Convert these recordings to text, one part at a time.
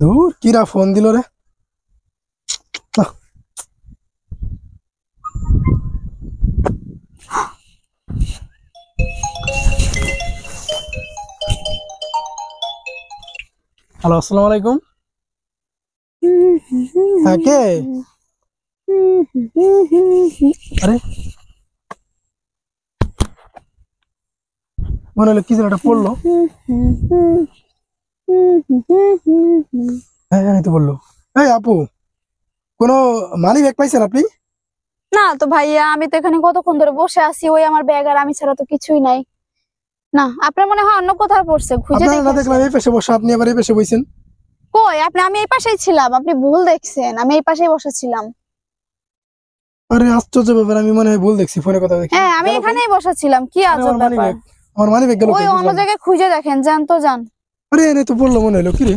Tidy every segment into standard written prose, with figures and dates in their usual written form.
ধুর কিরা ফোন দিল রে। হ্যালো, আসসালামু আলাইকুম। হ্যাঁ, কে? আরে মনে হলো কি যেন একটা পড়লো। হ্যাঁ হ্যাঁ, তো বললো। এই আপু, কোনো মানি ব্যাগ পাইছেন আপনি? না তো ভাইয়া, আমি তো এখানে কতক্ষণ ধরে বসে আছি, ওই আমার ব্যাগ আর আমি ছাড়া তো কিছুই নাই। না, আপনার মনে হয় অন্য কোথাও পড়ছে, খুঁজে আপনারা না দেখে দেখলাম আসেন। এই পাশে বসে, আপনি আবার এই পাশে বইছেন। কই আমি এই পাশেই ছিলাম, আপনি ভুল দেখছেন, আমি এই পাশেই বসেছিলাম। আরে আশ্চর্য ব্যাপার, আমি মনে হয় ভুল দেখছি, ফোনে কথা দেখি। হ্যাঁ, আমি গেল কই? এখানেই বসেছিলাম, কি আরে আজব ব্যাপার। আমার মানি ব্যাগ গেল ওই কই, অন্য বুঝলাম না। জায়গায় খুঁজে দেখেন, যান তো যান। আরে এনে তো পড়লো, মনে হলো কি রে।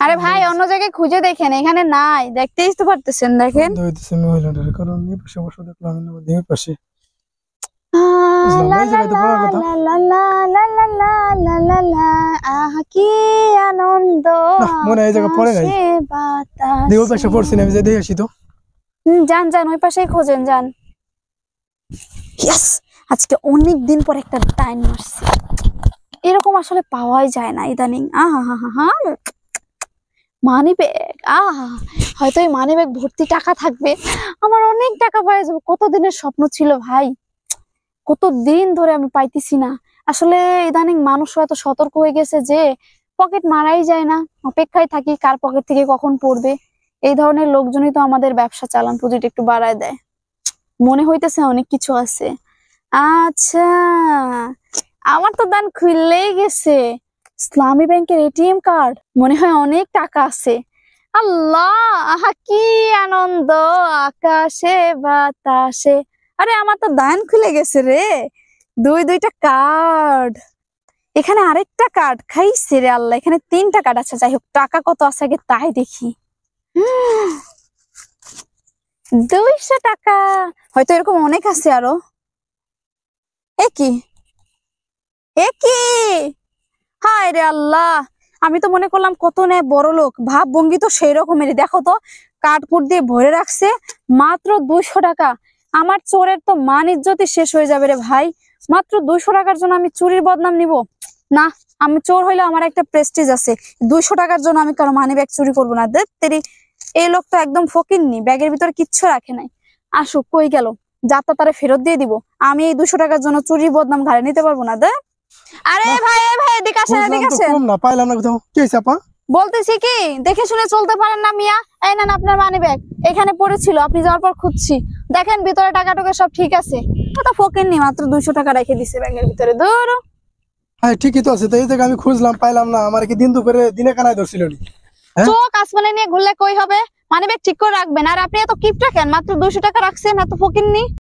আরে ভাই, অন্য জায়গায় খুঁজে দেখেন, এখানে নাই, দেখতেই তো পারতেছেন, দেখেন। সন্দেহ হইতেছে মহিলাটার, কারণ এই পাশে বসে দেখলাম, আমি আবার এই পাশে লা বুঝলাম না, লা এই জায়গায় তো লা পড়ার কথা। লা লা লা লা লা লা লা লা লা, আহা কি আনন্দ না, মনে হয় এই জায়গায় পড়ে নাই। আকাশে দেখো ওই পাশে বাতাসে। পড়ছি না, আমি যে দেখে আসি তো। যান যান, ওই পাশেই খোঁজেন, যান। ইয়েস, আজকে অনেক দিন পর একটা টাইম মারছি। এরকম আসলে পাওয়াই যায় না ইদানিং। আহা হা হা হা, মানি ব্যাগ, আহা, হয়তো এই মানি ব্যাগ ভর্তি টাকা থাকবে, আমার অনেক টাকা পাওয়া যাবে। কত দিনের স্বপ্ন ছিল ভাই, কত দিন ধরে আমি পাইতেছি না। আসলে ইদানিং মানুষ এত সতর্ক হয়ে গেছে যে পকেট মারাই যায় না, অপেক্ষায় থাকি কার পকেট থেকে কখন পড়বে। এই ধরনের লোকজনই তো আমাদের ব্যবসা চালান পুঁজিটা একটু বাড়ায় দেয়। মনে হইতেছে অনেক কিছু আছে। আচ্ছা, আমার তো দান খুললেই গেছে, ইসলামী ব্যাংকের এটিএম কার্ড, মনে হয় অনেক টাকা আছে। আল্লাহ, আহা কি আনন্দ আকাশে বাতাসে। আরে আমার তো দান খুলে গেছে রে, দুইটা কার্ড। এখানে আরেকটা কার্ড, খাইছে রে আল্লাহ, এখানে তিনটা কার্ড। আচ্ছা যাই হোক, টাকা কত আছে আগে তাই দেখি। 200 টাকা, হয়তো এরকম অনেক আছে আরো। একই একই, হায় রে আল্লাহ, আমি তো মনে করলাম কত নেয় বড় লোক, ভাব ভঙ্গি তো সেই রকমেরই। দেখো তো, কাঠ কুট দিয়ে ভরে রাখছে, মাত্র 200 টাকা। আমার চোরের তো মান ইজ্জতই শেষ হয়ে যাবে রে ভাই। মাত্র 200 টাকার জন্য আমি চুরির বদনাম নিব? না, আমি চোর হইলে আমার একটা প্রেস্টিজ আছে। 200 টাকার জন্য আমি কারো মানি ব্যাগ চুরি করবো না। দেখ তেরি, এই লোক তো একদম ফকিন্নি, ব্যাগের ভিতরে কিচ্ছু রাখে নাই। আসুক, কই গেল, যাত্রা তারে ফেরত দিয়ে দিব। আমি এই 200 টাকার জন্য চুরির বদনাম ঘাড়ে নিতে পারবো না। দেখ, আরে না, ভাই, ভাই এদিকে আসেন, বুঝলাম এদিকে তো, আসেন। কম না, পাইলাম না কোথাও। কি হয়েছে আপা? বলতেছি কি, দেখে শুনে চলতে পারেন না মিয়া। এই নেন আপনার মানি ব্যাগ, এখানে পড়েছিল, আপনি যাওয়ার পর খুঁজছি, দেখেন ভিতরে টাকা টুকা সব ঠিক আছে। তো ফকিন্নি, মাত্র 200 টাকা রেখে দিছে ব্যাগের ভিতরে, দূর। হ্যাঁ ঠিকই তো আছে, তো এই জায়গায় আমি খুঁজলাম, পাইলাম না। আমার কি দিন দুপুরে দিনে কানায় ধরছিল নি? হ্যাঁ, চোখ আসমানে নিয়ে ঘুরলে কই হবে, মানি ব্যাগ ঠিক করে রাখবেন। আর আপনি এত কিপটা কেন, মাত্র 200 টাকা রাখছেন, এত ফকিন্নি।